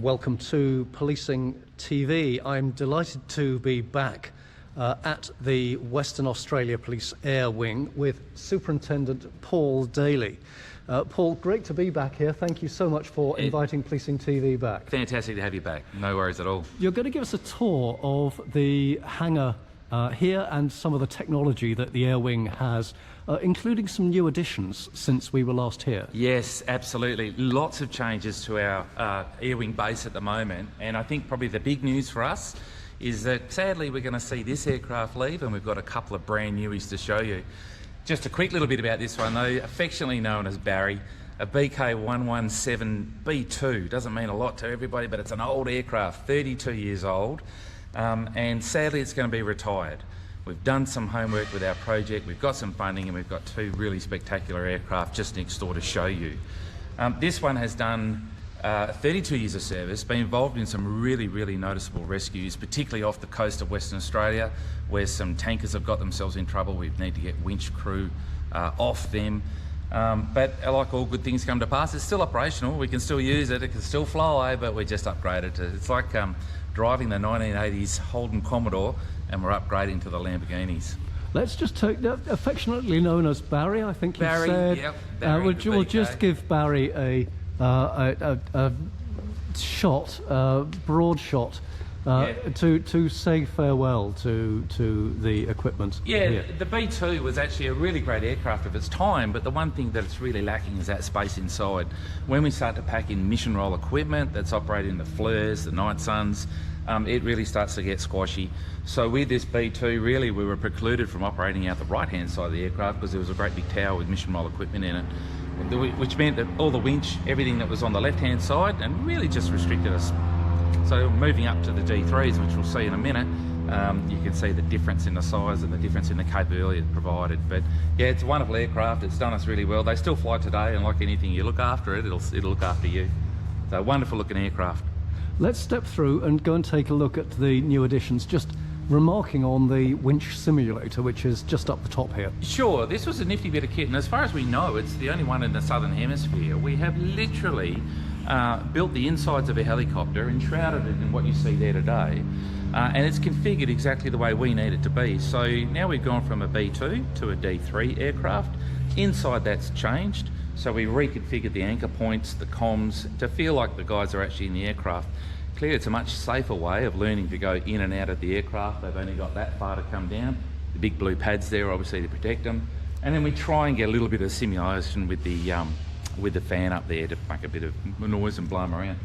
welcome to Policing TV. I'm delighted to be back at the Western Australia Police Air Wing with Superintendent Paul Daly. Paul, great to be back here. Thank you so much for inviting Policing TV back. Fantastic to have you back. No worries at all. You're going to give us a tour of the hangar here and some of the technology that the Air Wing has, including some new additions since we were last here. Yes, absolutely. Lots of changes to our Air Wing base at the moment, and I think probably the big news for us is that sadly we're going to see this aircraft leave, and we've got a couple of brand newies to show you. Just a quick little bit about this one though, affectionately known as Barry, a BK117B2. Doesn't mean a lot to everybody, but it's an old aircraft, 32 years old, and sadly it's going to be retired. We've done some homework with our project, we've got some funding, and we've got two really spectacular aircraft just next door to show you. This one has done 32 years of service, been involved in some really noticeable rescues, particularly off the coast of Western Australia, where some tankers have got themselves in trouble. We need to get winch crew off them. But like all good things come to pass, it's still operational. We can still use it, it can still fly, but we're just upgraded to, it's like driving the 1980s Holden Commodore, and we're upgrading to the Lamborghinis. Let's just take that, affectionately known as Barry, I think you said. Yep, Barry, we'll just give Barry a shot, broad shot, to say farewell to the equipment. Yeah, here. the B2 was actually a really great aircraft of its time, but the one thing that it's really lacking is that space inside. When we start to pack in mission role equipment that's operating the Fleurs, the Night Suns, it really starts to get squashy. So with this B2, really we were precluded from operating out the right-hand side of the aircraft because there was a great big tower with mission role equipment in it, which meant that all the winch, everything that was on the left-hand side, and really just restricted us. So moving up to the D3s, which we'll see in a minute, you can see the difference in the size and the difference in the capability it provided. But yeah, it's a wonderful aircraft. It's done us really well. They still fly today, and like anything, you look after it, it'll look after you. So wonderful looking aircraft. Let's step through and go and take a look at the new additions, just remarking on the winch simulator, which is just up the top here. Sure, this was a nifty bit of kit, and as far as we know, it's the only one in the Southern Hemisphere. We have literally built the insides of a helicopter and shrouded it in what you see there today, and it's configured exactly the way we need it to be. So now we've gone from a B2 to a D3 aircraft. Inside that's changed, so we reconfigured the anchor points, the comms, to feel like the guys are actually in the aircraft. Clearly it's a much safer way of learning to go in and out of the aircraft. They've only got that far to come down. The big blue pads there obviously to protect them. And then we try and get a little bit of simulation with the fan up there to make a bit of noise and blow them around.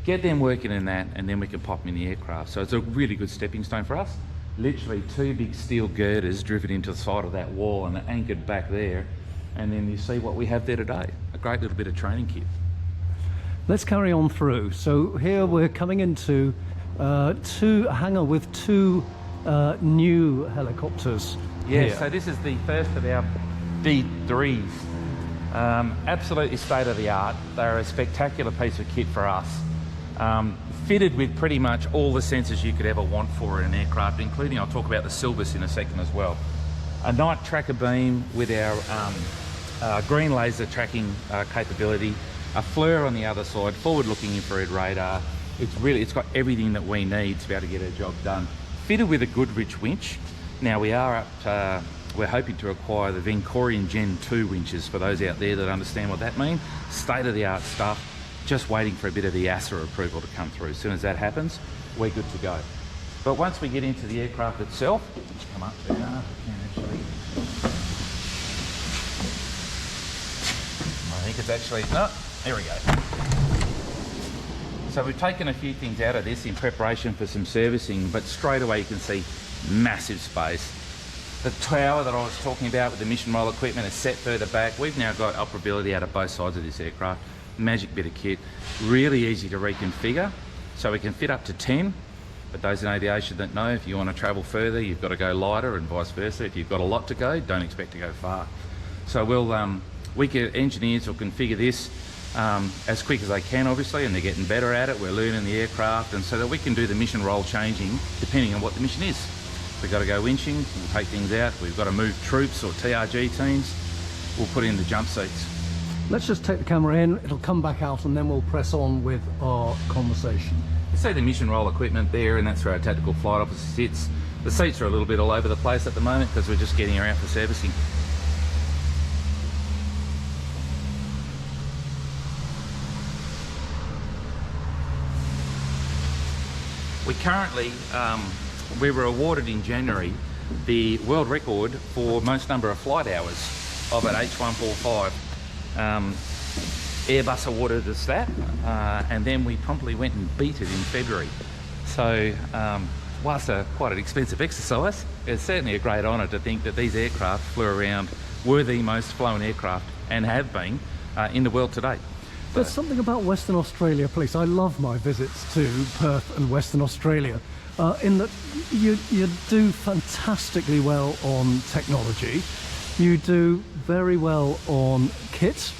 Get them working in that, and then we can pop them in the aircraft. So it's a really good stepping stone for us. Literally two big steel girders driven into the side of that wall and anchored back there. And then you see what we have there today. A great little bit of training kit. Let's carry on through. So here we're coming into a hangar with two new helicopters. Yeah, here. so this is the first of our D3s. Absolutely state of the art. They're a spectacular piece of kit for us. Fitted with pretty much all the sensors you could ever want for an aircraft, including, I'll talk about the Silvus in a second as well. A night tracker beam with our green laser tracking capability, a Fleur on the other side, forward-looking infrared radar. It's got everything that we need to be able to get our job done. Fitted with a Goodrich winch. Now we're hoping to acquire the Vencorian Gen 2 winches for those out there that understand what that means. State-of-the-art stuff. Just waiting for a bit of the ASA approval to come through. As soon as that happens, we're good to go. But once we get into the aircraft itself, let's come up there. We can actually. I think it's actually, no, there we go. So we've taken a few things out of this in preparation for some servicing, but straight away you can see massive space. The tower that I was talking about with the mission role equipment is set further back. We've now got operability out of both sides of this aircraft. Magic bit of kit, really easy to reconfigure. So we can fit up to 10, but those in aviation that know, if you want to travel further, you've got to go lighter, and vice versa. If you've got a lot to go, don't expect to go far. So engineers will configure this as quick as they can, obviously, and they're getting better at it. We're learning the aircraft, and so that we can do the mission role changing depending on what the mission is. We've got to go winching, we'll take things out. We've got to move troops or TRG teams, we'll put in the jump seats. let's just take the camera in, it'll come back out, and then we'll press on with our conversation. You see the mission roll equipment there, and that's where our tactical flight officer sits. The seats are a little bit all over the place at the moment because we're just getting her out for servicing. We currently, we were awarded in January the world record for most number of flight hours of an H145. Airbus awarded us that, and then we promptly went and beat it in February. So whilst quite an expensive exercise, it's certainly a great honour to think that these aircraft flew around, were the most flown aircraft and have been in the world today. There's something about Western Australia Police. I love my visits to Perth and Western Australia, in that you do fantastically well on technology. You do very well on kit.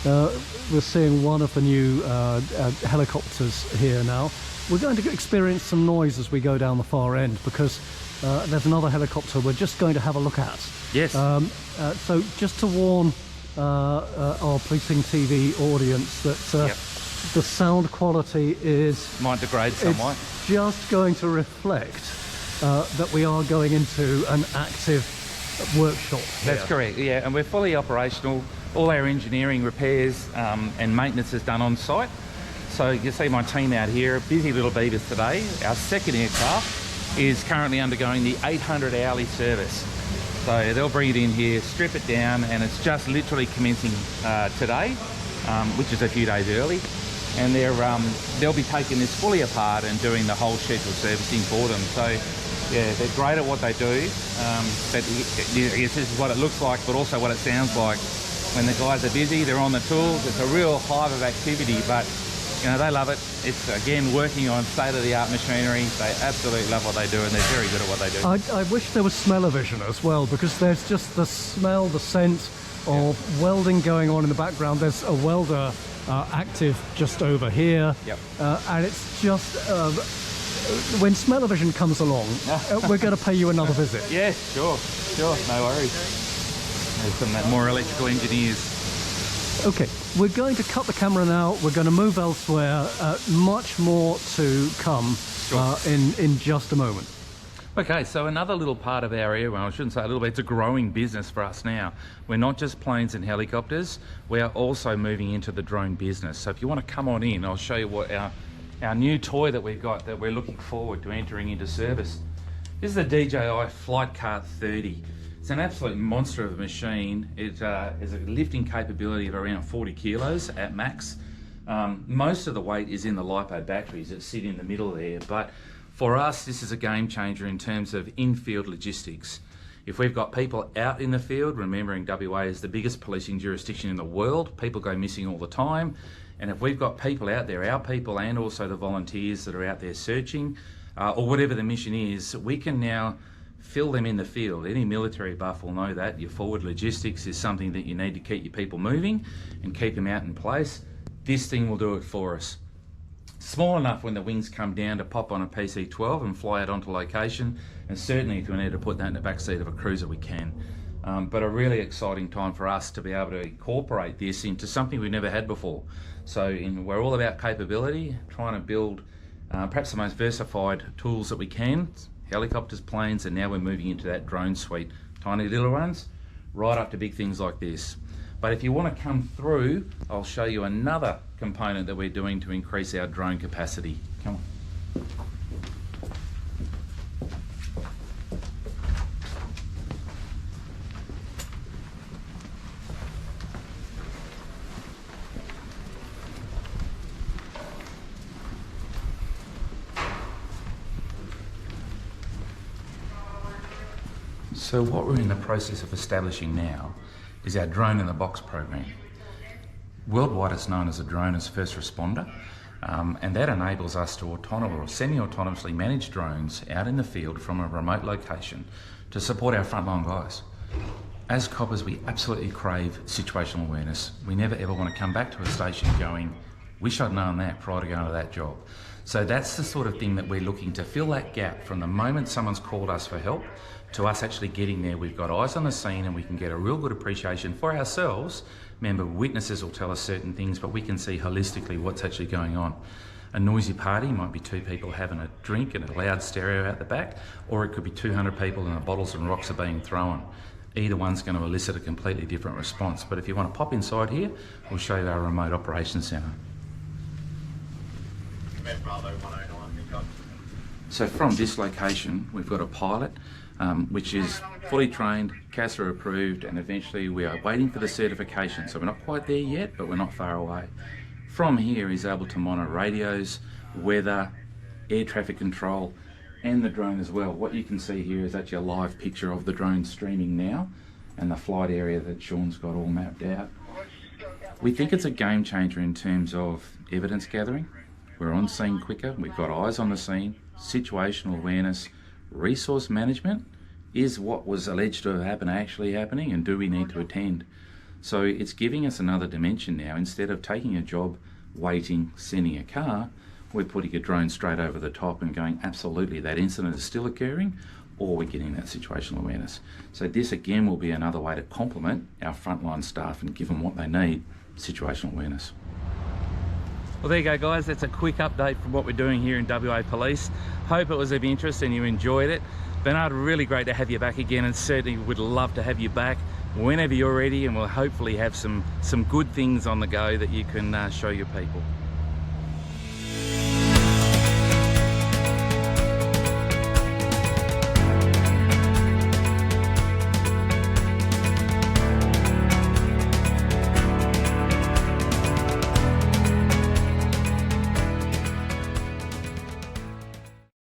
We're seeing one of the new helicopters here now. We're going to experience some noise as we go down the far end because there's another helicopter we're just going to have a look at. Yes. So just to warn our Policing TV audience that the sound quality might degrade somewhat. It's just going to reflect that we are going into an active workshop here. That's correct, yeah, and we're fully operational. All our engineering, repairs and maintenance is done on site. So you can see my team out here, busy little beavers today. Our second aircraft is currently undergoing the 800 hourly service. So they'll bring it in here, strip it down, and it's just literally commencing today, which is a few days early. And they'll be taking this fully apart and doing the whole scheduled servicing for them. So yeah, they're great at what they do. But I guess this is what it looks like, but also what it sounds like. When the guys are busy, they're on the tools. It's a real hive of activity, but you know, they love it. It's, again, working on state-of-the-art machinery. They absolutely love what they do, and they're very good at what they do. I wish there was smell-o-vision as well, because there's just the smell, the scent of welding going on in the background. There's a welder active just over here. Yep. And it's just, when smell-o-vision comes along, we're going to pay you another visit. Yeah, sure, no worries. There's some more electrical engineers. Okay, we're going to cut the camera now. We're going to move elsewhere. Much more to come in just a moment. Okay, so another little part of our area, well, I shouldn't say a little bit, it's a growing business for us now. We're not just planes and helicopters, we are also moving into the drone business. So if you want to come on in, I'll show you what our new toy that we've got that we're looking forward to entering into service. This is the DJI Flight Cart 30. It's an absolute monster of a machine. It has a lifting capability of around 40 kilos at max. Most of the weight is in the LiPo batteries that sit in the middle there, but for us this is a game changer in terms of in-field logistics. If we've got people out in the field, remembering WA is the biggest policing jurisdiction in the world, people go missing all the time, and if we've got people out there, our people and also the volunteers that are out there searching, or whatever the mission is, we can now fill them in the field. Any military buff will know that. Your forward logistics is something that you need to keep your people moving and keep them out in place. This thing will do it for us. Small enough when the wings come down to pop on a PC-12 and fly it onto location, and certainly if we need to put that in the back seat of a cruiser, we can. But a really exciting time for us to be able to incorporate this into something we've never had before. So we're all about capability, trying to build perhaps the most versified tools that we can. Helicopters, planes, and now we're moving into that drone suite. Tiny little ones, right up to big things like this. But if you want to come through, I'll show you another component that we're doing to increase our drone capacity. Come on. So what we're in the process of establishing now is our Drone in the Box program. Worldwide it's known as a drone as first responder, and that enables us to autonomous or semi-autonomously manage drones out in the field from a remote location to support our frontline guys. As coppers, we absolutely crave situational awareness. We never ever want to come back to a station going, Wish I'd known that prior to going to that job. So that's the sort of thing that we're looking to fill that gap from the moment someone's called us for help to us actually getting there. We've got eyes on the scene and we can get a real good appreciation for ourselves. Remember, witnesses will tell us certain things, but we can see holistically what's actually going on. A noisy party might be 2 people having a drink and a loud stereo out the back, or it could be 200 people and the bottles and rocks are being thrown. Either one's going to elicit a completely different response. But if you want to pop inside here, we'll show you our remote operations centre. So from this location, we've got a pilot, which is fully trained, CASA approved, and eventually we are waiting for the certification. So we're not quite there yet, but we're not far away. From here, he's able to monitor radios, weather, air traffic control, and the drone as well. What you can see here is actually a live picture of the drone streaming now, and the flight area that Sean's got all mapped out. We think it's a game changer in terms of evidence gathering. We're on scene quicker, we've got eyes on the scene, situational awareness, resource management. Is what was alleged to have happened actually happening, and do we need to attend? So it's giving us another dimension now. Instead of taking a job, waiting, sending a car, we're putting a drone straight over the top and going, absolutely, that incident is still occurring, or we're getting that situational awareness. So this again will be another way to complement our frontline staff and give them what they need, situational awareness. Well, there you go, guys. That's a quick update from what we're doing here in WA Police. Hope it was of interest and you enjoyed it. Bernard, really great to have you back again, and certainly would love to have you back whenever you're ready, and we'll hopefully have some good things on the go that you can show your people.